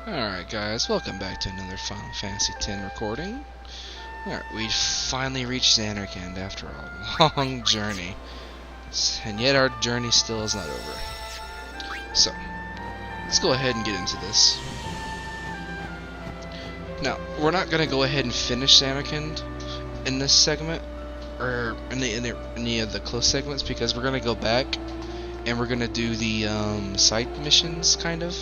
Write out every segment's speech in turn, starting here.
Alright guys, welcome back to another Final Fantasy X recording. Alright, we finally reached ZANARKAND after a long journey. And yet our journey still is not over. So, let's go ahead and get into this. Now, we're not going to go ahead and finish ZANARKAND in this segment, or in any of the close segments, because we're going to go back and we're going to do the side missions, kind of.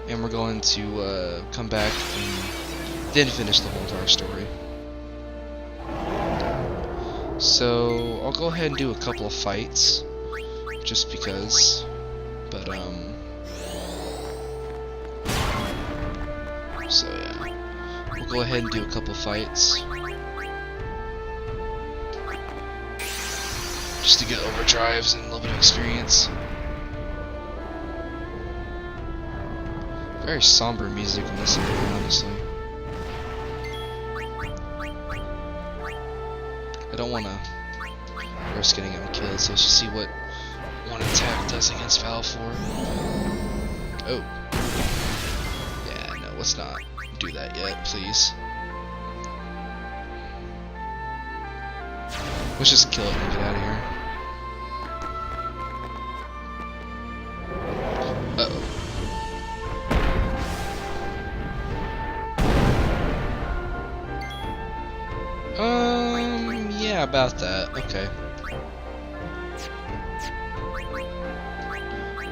And we're going to come back and then finish the whole entire story. So I'll go ahead and do a couple of fights, just because. But so yeah, we'll go ahead and do a couple of fights, just to get overdrives and a little bit of experience. Very somber music in this area, honestly. I don't want to risk getting him killed, so let's just see what one attack does against Valfor. Oh. Yeah, no, let's not do that yet, please. Let's just kill it and get out of here. Uh-oh. Yeah, about that. Okay.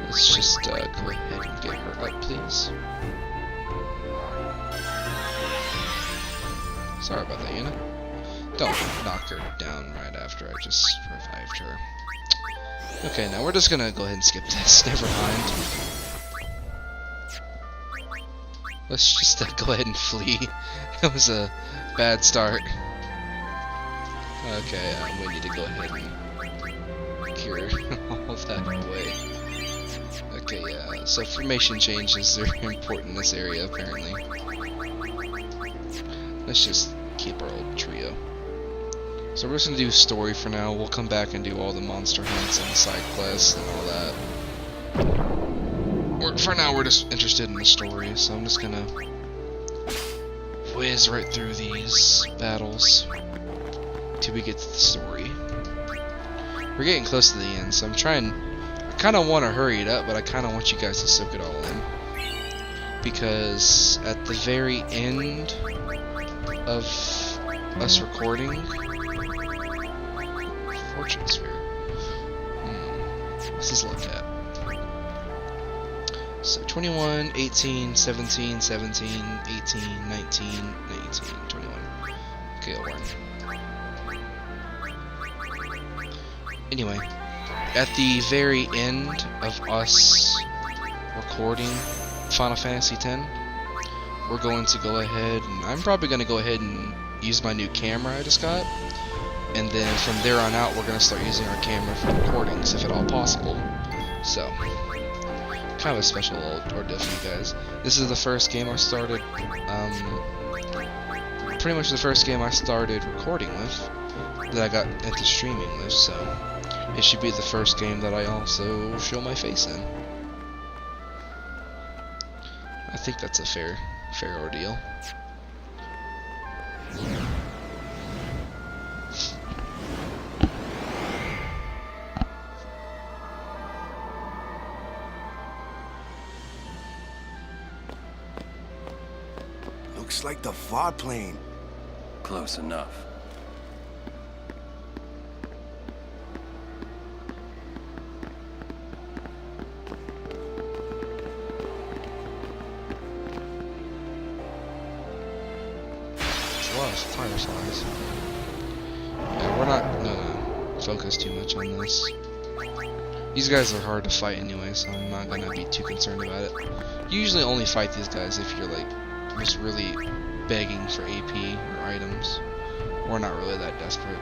Let's just go ahead and get her up, please. Sorry about that, Yana. Don't knock her down right after I just revived her. Okay, now we're just gonna go ahead and skip this. Never mind. Let's just go ahead and flee. That was a bad start. Okay, we need to go ahead and cure all that away. Okay, yeah, so formation changes are important in this area, apparently. Let's just keep our old trio. So we're just going to do story for now. We'll come back and do all the monster hunts and the side quests and all that. For now, we're just interested in the story, so I'm just going to whiz right through these battles till we get to the story. We're getting close to the end, so I kind of want to hurry it up, but I kind of want you guys to soak it all in, because at the very end of us recording, fortune sphere. What's this look at? So 21, 18, 17, 17, 18, 19, 19, 21. Okay, I'll run. Anyway, at the very end of us recording Final Fantasy X, we're going to go ahead, and I'm probably going to go ahead and use my new camera I just got, and then from there on out we're going to start using our camera for recordings, if at all possible. So, kind of a special ordeal for you guys. This is the first game I started, pretty much the first game I started recording with, that I got into streaming with, so it should be the first game that I also show my face in. I think that's a fair ordeal. Looks like the FOD plane. Close enough. Tire size. Yeah, we're not gonna focus too much on this. These guys are hard to fight anyway, so I'm not gonna be too concerned about it. You usually only fight these guys if you're like just really begging for AP or items, or not really that desperate.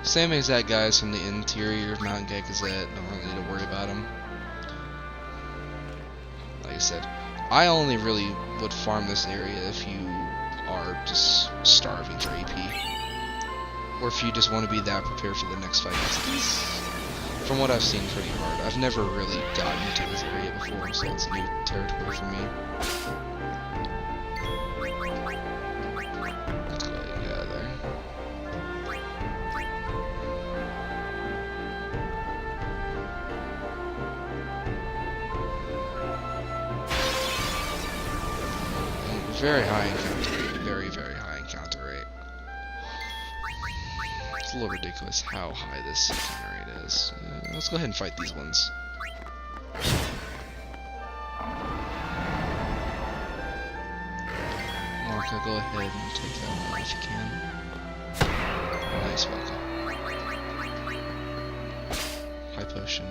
Same exact guys from the interior of Mount Gagazette. Don't really need to worry about them. said, I only really would farm this area if you are just starving for AP. Or if you just want to be that prepared for the next fight. From what I've seen, pretty hard. I've never really gotten into this area before, so it's new territory for me. Let's go ahead and get out of there. Very high encounter rate. Very, very high encounter rate. It's a little ridiculous how high this encounter rate is. Let's go ahead and fight these ones. Marka, go ahead and take that one if you can. Nice, welcome. High potion.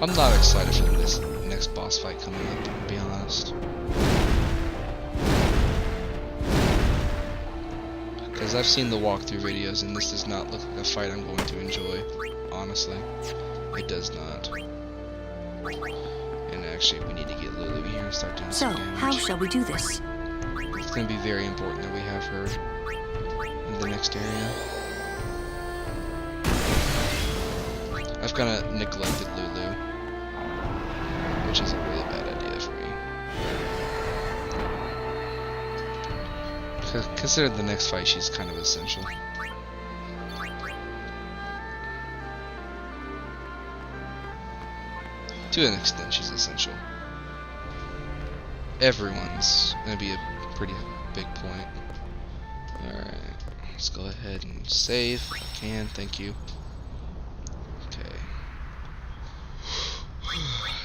I'm not excited for this next boss fight coming up, to be honest. Because I've seen the walkthrough videos, and this does not look like a fight I'm going to enjoy. Honestly, it does not. And actually, we need to get Lulu here and start doing some damage. So, how shall we do this? It's going to be very important that we have her in the next area. I've kind of neglected Lulu, which is a really bad idea for me. Consider the next fight, she's kind of essential. To an extent, she's essential. Everyone's gonna be a pretty big point. Alright, let's go ahead and save if I can, thank you. Okay.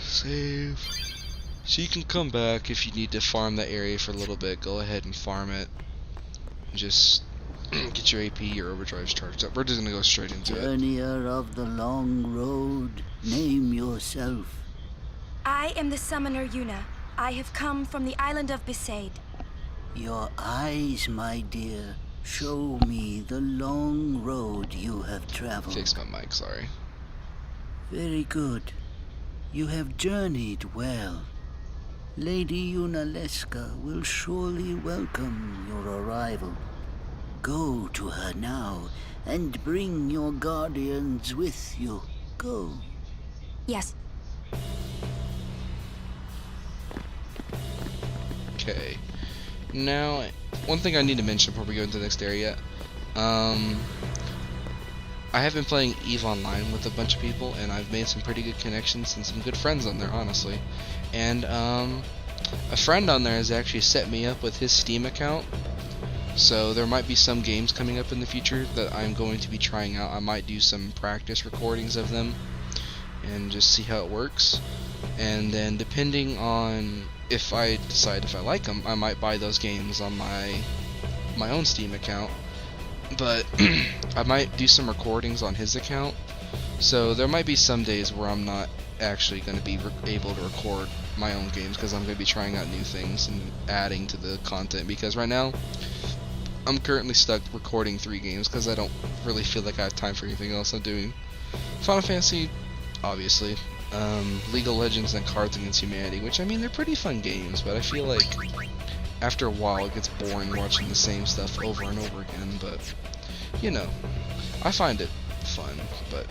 Save. So you can come back if you need to farm that area for a little bit. Go ahead and farm it. Just get your AP, your overdrive's charged up. We're just gonna go straight into it. Journeyer of the long road, name yourself. I am the summoner Yuna. I have come from the island of Besaid. Your eyes, my dear, show me the long road you have traveled. Fix my mic, sorry. Very good. You have journeyed well. Lady Yunalesca will surely welcome your arrival. Go to her now and bring your guardians with you. Go. Yes. Okay. Now, one thing I need to mention before we go into the next area. I have been playing EVE Online with a bunch of people, and I've made some pretty good connections and some good friends on there, honestly. And a friend on there has actually set me up with his Steam account. So there might be some games coming up in the future that I'm going to be trying out. I might do some practice recordings of them and just see how it works. And then depending on if I decide if I like them, I might buy those games on my own Steam account. But I might do some recordings on his account. So there might be some days where I'm not actually going to be able to record my own games because I'm going to be trying out new things and adding to the content. Because right now, I'm currently stuck recording 3 games because I don't really feel like I have time for anything else. I'm doing Final Fantasy, obviously, League of Legends, and Cards Against Humanity, which, I mean, they're pretty fun games, but I feel like after a while it gets boring watching the same stuff over and over again. But, you know, I find it fun, but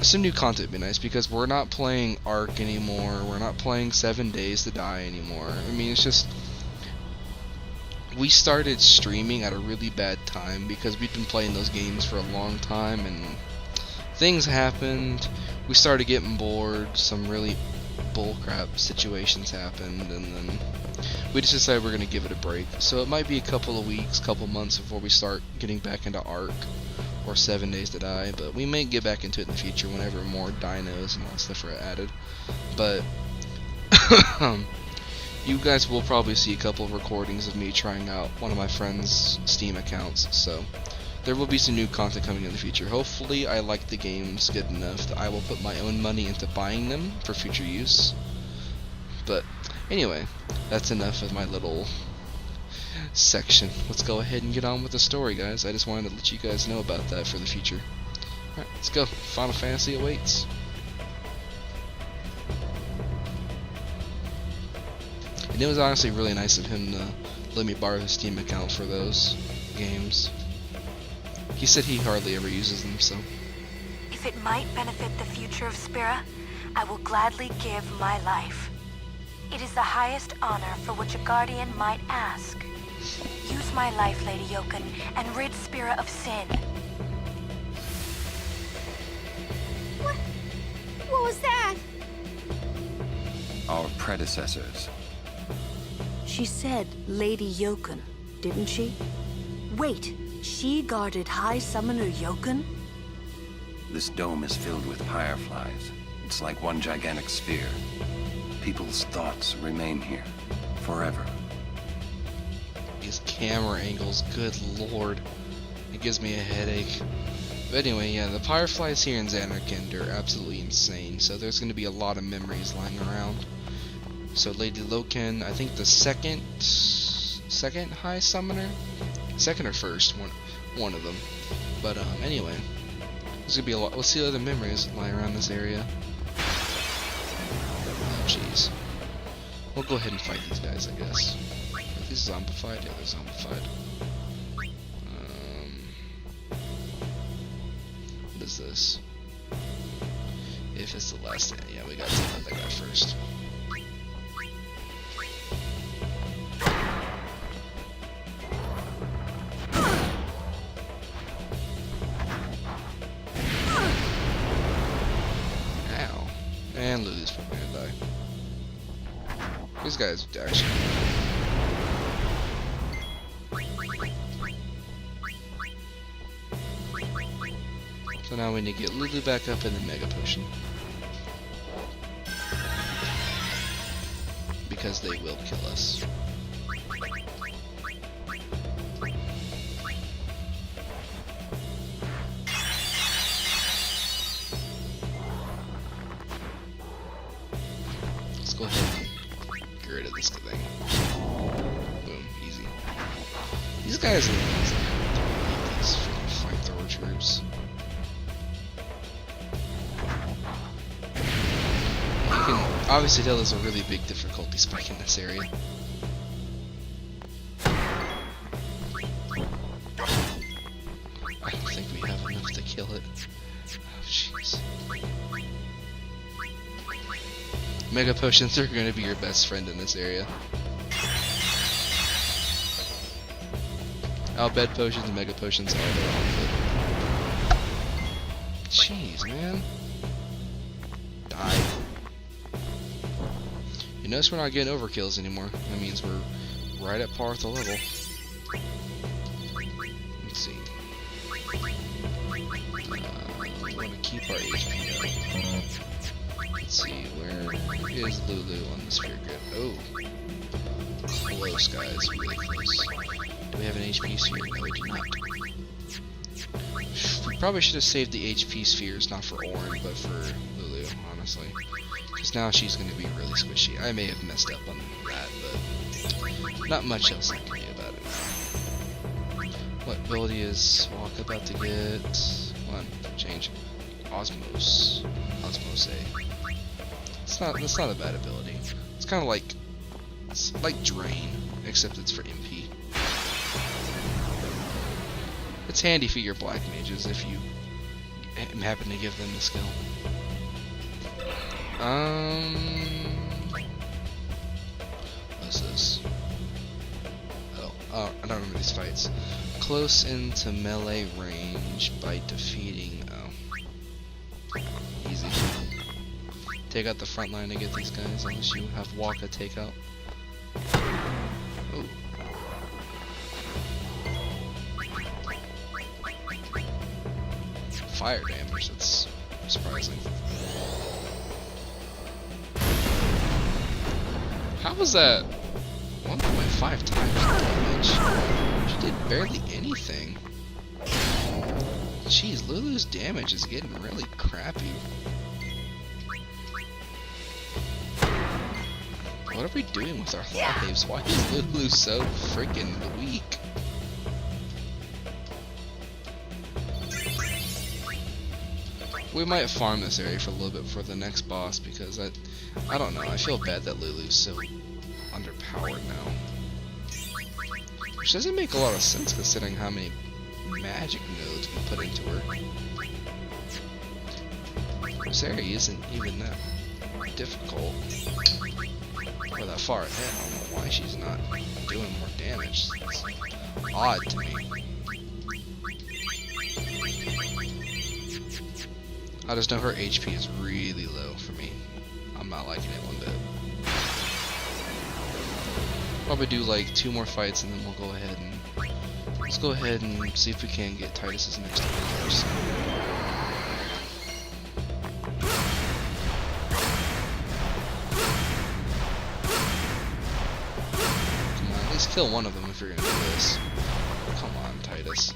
some new content would be nice because we're not playing Ark anymore, we're not playing 7 Days to Die anymore. I mean, it's just, we started streaming at a really bad time because we'd been playing those games for a long time and things happened. We started getting bored, some really bullcrap situations happened, and then we just decided we're going to give it a break. So it might be a couple of weeks, couple months before we start getting back into Ark or 7 Days to Die, but we may get back into it in the future whenever more dinos and all that stuff are added. But you guys will probably see a couple of recordings of me trying out one of my friend's Steam accounts, so there will be some new content coming in the future. Hopefully I like the games good enough that I will put my own money into buying them for future use. But anyway, that's enough of my little section. Let's go ahead and get on with the story, guys. I just wanted to let you guys know about that for the future. Alright, let's go. Final Fantasy awaits. And it was honestly really nice of him to let me borrow his Steam account for those games. He said he hardly ever uses them, so. If it might benefit the future of Spira, I will gladly give my life. It is the highest honor for which a guardian might ask. Use my life, Lady Yoken, and rid Spira of sin. What was that? Our predecessors. She said Lady Yoken, didn't she? Wait, she guarded High Summoner Yoken? This dome is filled with fireflies. It's like one gigantic sphere. People's thoughts remain here, forever. These camera angles, good lord. It gives me a headache. But anyway, yeah, the fireflies here in ZANARKAND are absolutely insane, so there's going to be a lot of memories lying around. So Lady Loken, I think the second High Summoner? Second or first, one of them. But anyway, there's going to be a lot. Let's see other memories lying around this area. Oh jeez. We'll go ahead and fight these guys, I guess. Are these zombified? Yeah, they're zombified. What is this? If it's the last thing, yeah, we gotta take out that guy first. Ow. And Lulu's probably gonna die. These guys actually. So now we need to get Lulu back up in the Mega Potion. Because they will kill us. Let's go ahead and get rid of this thing. Boom, easy. These guys are the ones that hate these freaking flamethrower troops. You can obviously tell there's a really big difficulty spike in this area. I don't think we have enough to kill it. Oh jeez. Mega Potions are going to be your best friend in this area. Bed Potions and Mega Potions are their own good. Jeez, man. Die. You notice we're not getting overkills anymore. That means we're right at par with the level. Let's see. We want to keep our HP up. Let's see, where is Lulu on the sphere grid? Oh. Close, guys. Really close. Do we have an HP sphere? No, we do not. We probably should have saved the HP spheres, not for Orin, but for Lulu, honestly. Because now she's going to be really squishy. I may have messed up on that, but not much else I can do about it. What ability is Walk about to get? One, change. Osmose. Osmose. That's not a bad ability. It's kind of like, it's like Drain, except it's for MP. It's handy for your black mages if you happen to give them the skill. What's this? Oh, I don't remember these fights. Close into melee range by defeating. Oh, easy. Take out the front line to get these guys, unless you have Waka take out. Oh. Fire damage, that's surprising. How was that 1.5 times damage? She did barely anything. Jeez, Lulu's damage is getting really crappy. What are we doing with our lives? Why is Lulu so freaking weak? we might farm this area for a little bit for the next boss, because I don't know, I feel bad that Lulu's so underpowered now. Which doesn't make a lot of sense considering how many magic nodes we put into her. This area isn't even that difficult. Or that far ahead. I don't know why she's not doing more damage. It's odd to me. I just know her HP is really low for me. I'm not liking it one bit. Probably do like 2 more fights and then we'll go ahead and let's go ahead and see if we can get Titus's next first. Come on, at least kill one of them if you're gonna do this. Come on, Titus.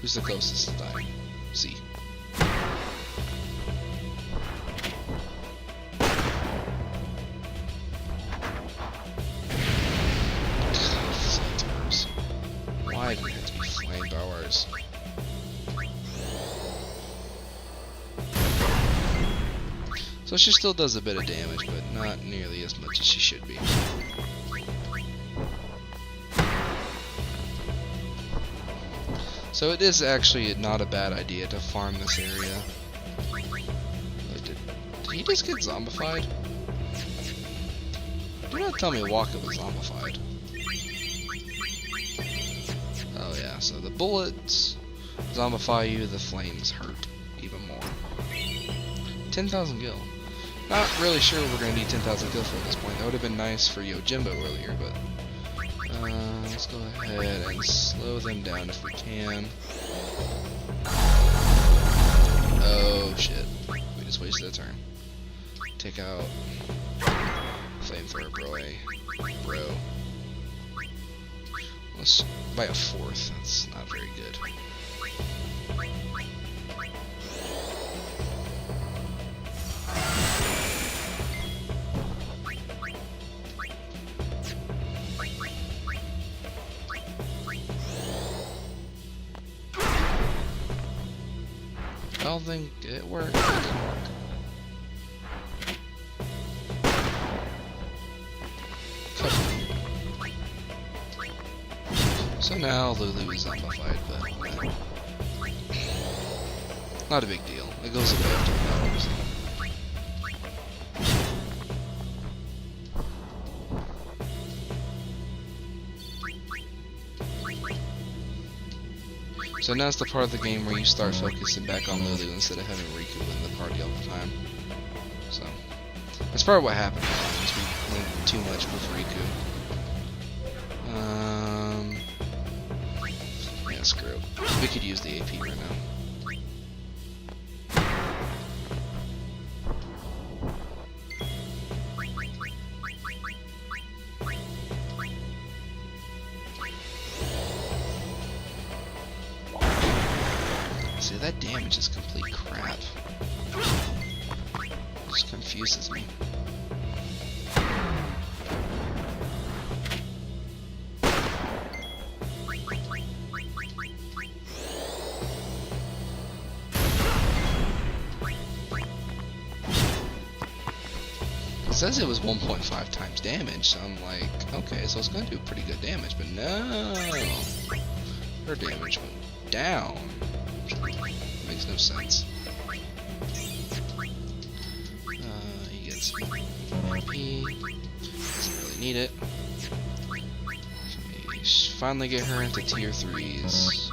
Who's the closest to dying? Z. Why do we have to be flamethrowers? So she still does a bit of damage, but not nearly as much as she should be. So it is actually not a bad idea to farm this area. Did he just get zombified? Do not tell me Waka was zombified. Oh yeah, so the bullets zombify you, the flames hurt even more. 10,000 gil. Not really sure we're gonna need 10,000 gil for at this point. That would have been nice for Yojimbo earlier, but let's go ahead and slow them down if we can. Oh shit, we just wasted a turn. Take out flamethrower, bro. Let's by a 4th. That's not very good. I don't think it worked. So now Lulu is zombified, but not a big deal. It goes away after the battle. So now's the part of the game where you start focusing back on Lulu instead of having Riku in the party all the time. So that's probably what happened. We went too much with Riku. Yeah, screw it. We could use the AP right now. See, that damage is complete crap. It just confuses me. It says it was 1.5 times damage, so I'm like, okay, so it's going to do pretty good damage, but no! Her damage went down. Makes no sense. He gets MP. Doesn't really need it. We finally get her into tier 3s.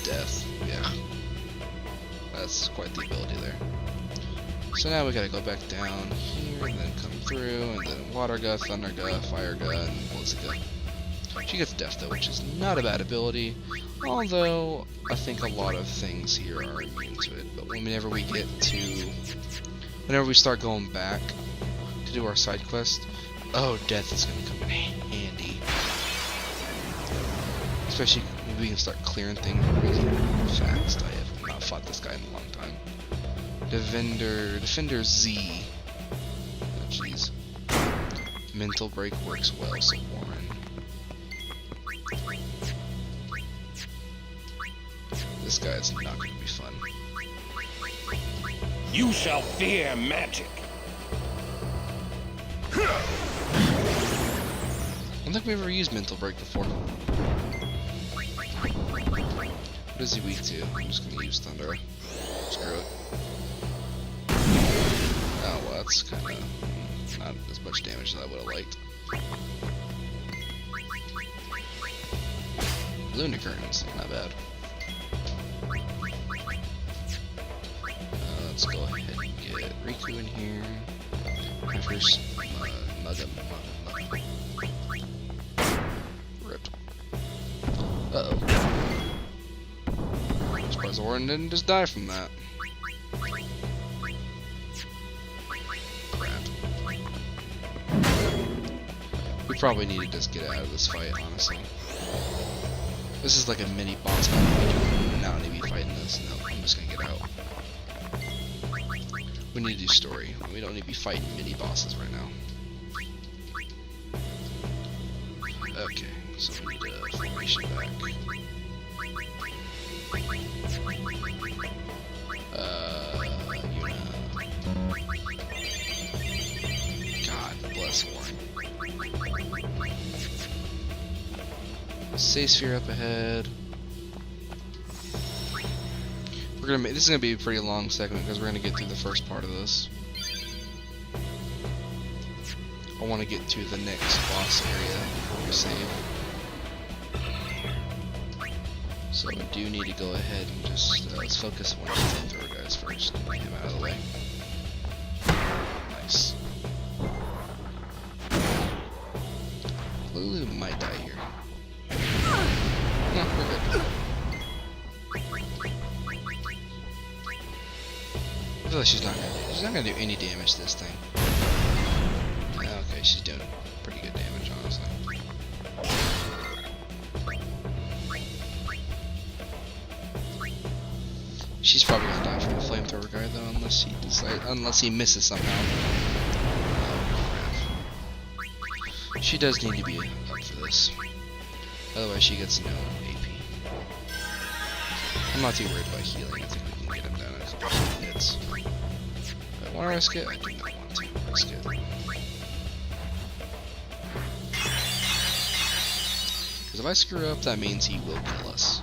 Death. Yeah. That's quite the ability there. So now we gotta go back down here and then come through and then water gut, thunder gut, fire gut, and blizzard gut. She gets death though, which is not a bad ability. Although I think a lot of things here are immune to it. But whenever we start going back to do our side quest, oh, death is gonna come in handy. Especially when we can start clearing things really fast. I have not fought this guy in a long time. Defender Z. Oh, jeez. Mental break works well, so Warren. This guy is not going to be fun. You shall fear magic. I don't think we've ever used Mental Break before. What is he weak to? I'm just gonna use Thunder. Screw it. Oh, well, that's kinda not as much damage as I would have liked. Lunicurrents, not bad. Let's go ahead and get Riku in here. First, mug him. Ripped. Uh-oh. Surprised Orin didn't just die from that. Crap. We probably need to just get out of this fight, honestly. This is like a mini boss fight. I do not need to be fighting this. No, I'm just gonna get out. We need to do story. We don't need to be fighting mini bosses right now. Okay, so we need a formation back. Yuna. God bless Warren. Say sphere up ahead. We're gonna this is gonna be a pretty long segment because we're gonna get through the first part of this. I want to get to the next boss area before we save. So we do need to go ahead and just let's focus on one of the flamethrower guys first and get him out of the way. Nice. Lulu might die here. No, we're good. I feel like she's not gonna do any damage to this thing. Okay, she's doing pretty good damage, honestly. She's probably gonna die from the flamethrower guy though, unless he misses somehow. Oh, crap. She does need to be up for this. Otherwise, she gets no AP. I'm not too worried about healing. I think we can get him down a couple of hits. Do I want to risk it? I do not want to risk it. Because if I screw up, that means he will kill us.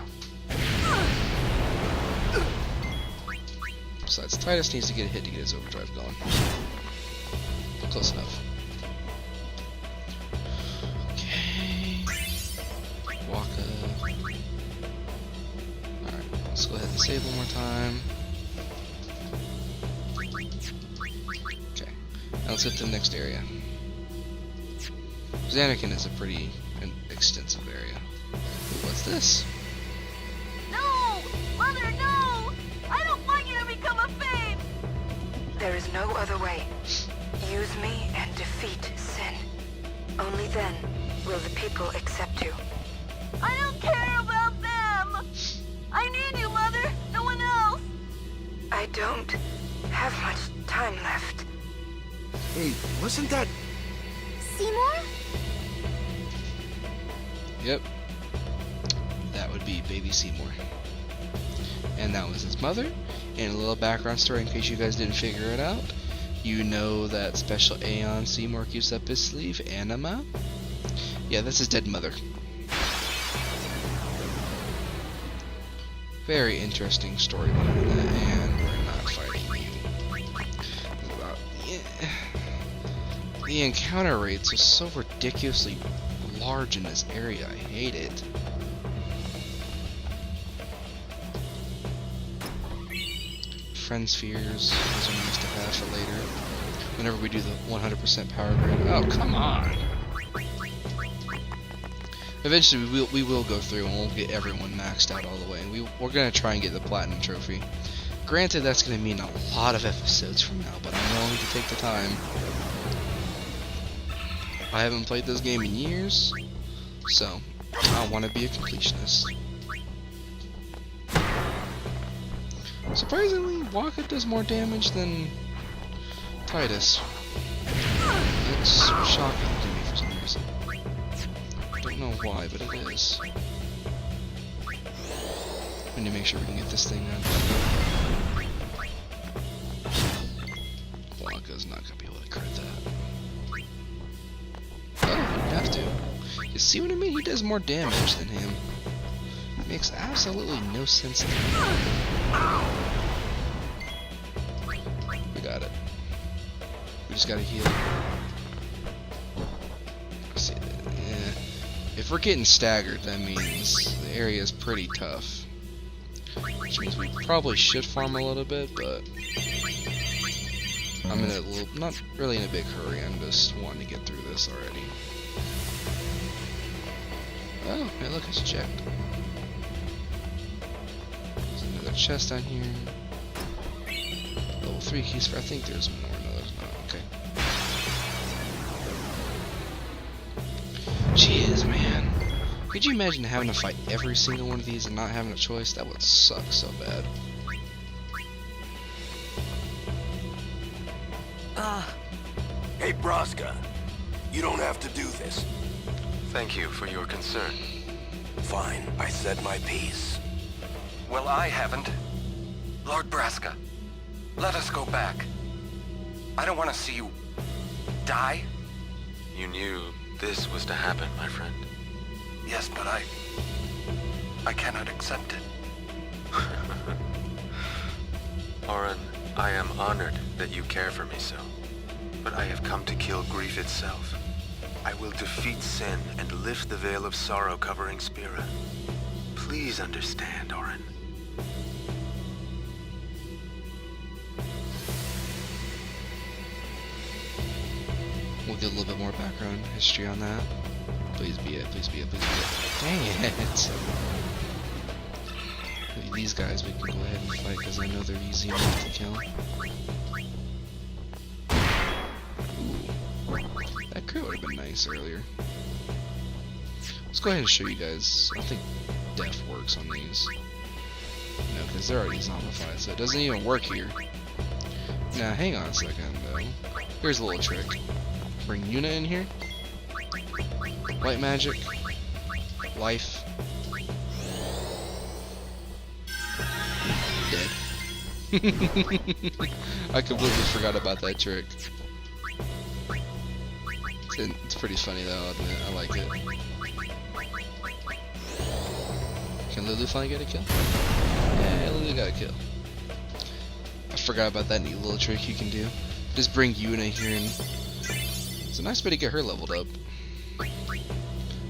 Besides, Titus needs to get a hit to get his overdrive going. Close enough. Okay. Waka. Alright, let's go ahead and save one more time. Okay, now let's hit the next area. ZANARKAND is a pretty extensive area. Ooh, what's this? No! Mother, no! I don't want you to become a Fade! There is no other way. Use me and defeat sin. Only then will the people accept you. I don't care about them! I need you, Mother! No one else! I don't have much time left. Hey, wasn't that... Seymour? Yep. That would be baby Seymour. And that was his mother. And a little background story in case you guys didn't figure it out. You know that special Aeon Seymour keeps up his sleeve, Anima? Yeah, that's his dead mother. Very interesting storyline in that, and we're not fighting you. The encounter rates are so ridiculously large in this area. I hate it. Friend spheres. Those are nice to have for later. Whenever we do the 100% power grid. Oh, come on! Eventually, we will go through and we'll get everyone maxed out all the way. And we're going to try and get the Platinum Trophy. Granted, that's going to mean a lot of episodes from now, but I'm willing to take the time. I haven't played this game in years, so I want to be a completionist. Surprisingly, Waka does more damage than Titus. It's shocking to me for some reason. I don't know why, but it is. We need to make sure we can get this thing out. is not gonna be able to crit that. Oh, you don't have to. You see what I mean? He does more damage than him. It makes absolutely no sense to me. We got it. We just gotta heal. See, yeah. If we're getting staggered, that means the area is pretty tough. Which means we probably should farm a little bit, but I'm in a little, not really in a big hurry. I'm just wanting to get through this already. Oh, hey, look, it's checked. There's another chest down here. Level 3 keys for, I think there's more. No, there's not. Okay. Jeez, man. Could you imagine having to fight every single one of these and not having a choice? That would suck so bad. Hey, Braska. You don't have to do this. Thank you for your concern. Fine, I said my piece. Well, I haven't. Lord Braska, let us go back. I don't want to see you die. You knew this was to happen, my friend. Yes, but I cannot accept it. Oren, I am honored that you care for me so. But I have come to kill grief itself. I will defeat sin and lift the veil of sorrow covering Spira. Please understand, Oren. We'll get a little bit more background history on that. Please be it, please be it, please be it. Dang it! Maybe these guys we can go ahead and fight because I know they're easy enough to kill. Ooh. That crit would have been nice earlier. Let's go ahead and show you guys. I don't think death works on these. No, because they're already zombified, so it doesn't even work here. Now, hang on a second, though. Here's a little trick. Bring Yuna in here. White magic. Life. Dead. I completely forgot about that trick. It's pretty funny though, I'll admit. I like it. Can Lulu finally get a kill? Yeah, Lulu got a kill. I forgot about that neat little trick you can do. Just bring Yuna here and it's a nice way to get her leveled up. I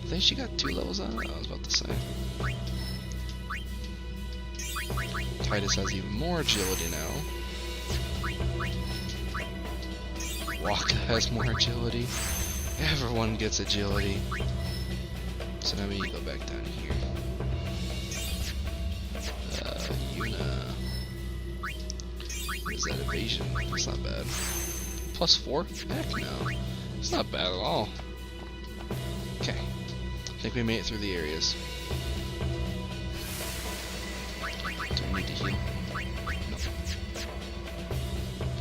think she got 2 levels on it. I was about to say. Titus has even more agility now. Waka has more agility. Everyone gets agility. So now we need to go back down here. Yuna. What is that, evasion? That's not bad. +4? Heck no. It's not bad at all. Okay. I think we made it through the areas. Do we need to heal? No.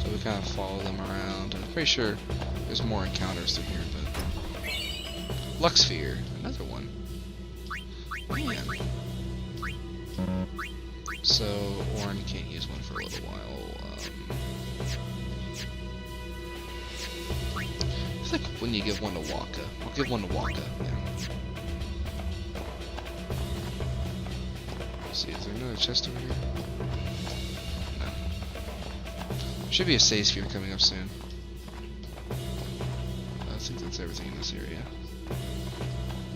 So we kind of follow them around. I'm pretty sure there's more encounters through here, but... Lux Sphere, another one. Man. So, Orin can't use one for a little while. I think when you give one to Waka. I'll give one to Waka, yeah. Let's see, is there another chest over here? No. Should be a save sphere coming up soon. I think that's everything in this area. Oh,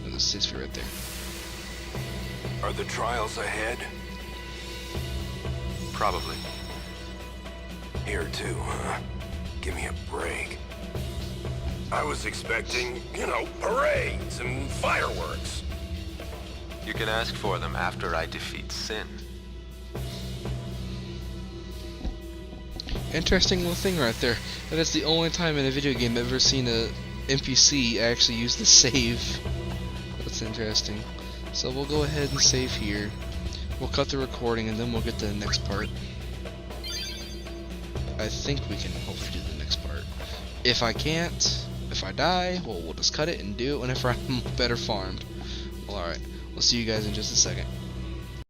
there's a save sphere right there. Are the trials ahead? Probably. Here too, huh? Give me a break. I was expecting, you know, parades and fireworks. You can ask for them after I defeat sin. Interesting little thing right there. That is the only time in a video game I've ever seen a NPC actually use the save. That's interesting. So we'll go ahead and save here. We'll cut the recording and then we'll get to the next part. I think we can hopefully do the next part. If I can't, if I die, well, we'll just cut it and do it whenever I'm better farmed. Well, alright. We'll see you guys in just a second.